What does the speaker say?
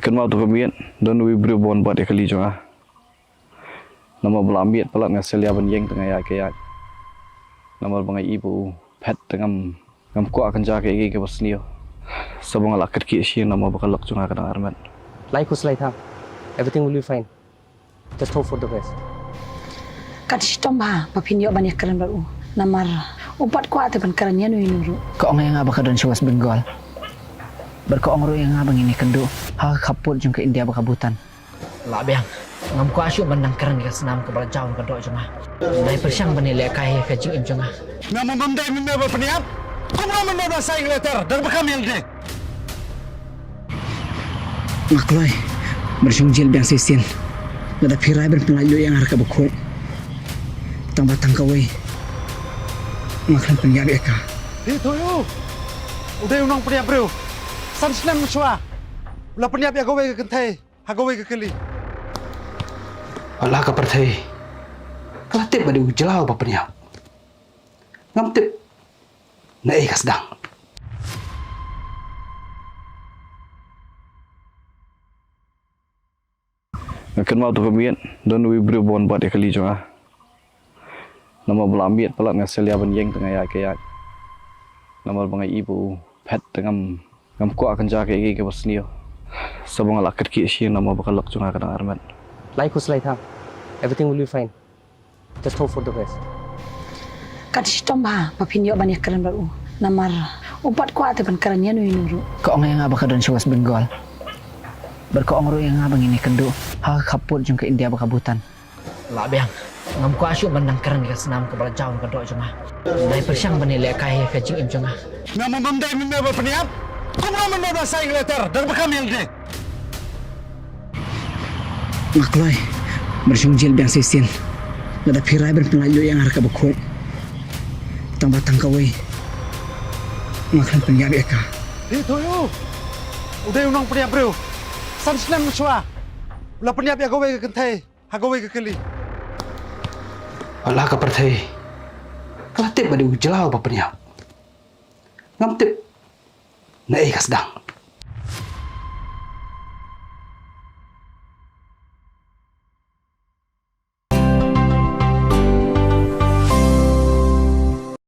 Kan mau tu kamian don we bru bon bat ekali jonga. Nama belamiat pelat ngaselia ban yeng tengah ya ke ya. Nama bangai ibu pet tengam ngam ko akan ja ke ke basnio. Sabang ala kerki shi nama bakal lak jonga kana arman. Like us like everything will be fine. Just hope for the best. Kat sitom ba papinyo banyak karan baru. Namar umpat ko ate ban karan yan nuru. Kau nga baka don siwas Bengal. Berkoong ro yang abang ini kendo. Ha kaput jung ke India bakabutan. La biang. Ngam ko asyu bandang kerang ke senam ke bala jauh ke dok jonga. Dai persiang banile kai ke jing im jonga. Nama mamdai minne ba peniap. Kumra minne ba sai letter dan bakam yelde. Makloi. Bersung jil biang sisin. Nada pirai berpelayu yang harka buku. Tang batang kawai. Maklan penyabi eka. Itu yo. Udah unang peniap bro. San snem chua. Ula peniap ya gawe ke kentai. Ha gawe ke keli. Allah ka perthai kala tip badi ujelau ba peniap ngam tip na ka sedang Kan mau tu kamian don we bru bon bat ekali jonga. Nama belamiat pelat ngaselia ban yeng tengah ya ke ya. Nama bangai ibu pet tengam ngam ko akan ja ke basnio. Sabang ala kerki shi nama bakal lak jonga kana arman. Like us like everything will be fine. Just hope for the best. Kat sitom ba papinyo banyak karan baru. Namar umpat ko ate ban karan yan nuru. Kau nga baka don siwas Bengal. Berkoong ro yang abang ini kendo. Ha kaput jung ke India bakabutan. La biang. Ngam ko asyu bandang kerang ke senam ke bala jauh ke dok jonga. Dai persiang banile kai ke jing im jonga. Nama mamdai minne ba peniap. Kumra minne ba sai letter dan bakam yelde. Makloi. Bersung jil biang sisin. Nada pirai berpelayu yang harka buku. Tang batang kawai. Maklan penyabi eka. Itu yo. Udah unang peniap bro. San snem chua. Ula peniap ya gawe ke kentai. Ha gawe ke keli. Allah ka perthai kala tip badi ujelau ba peniap ngam tip na ka sedang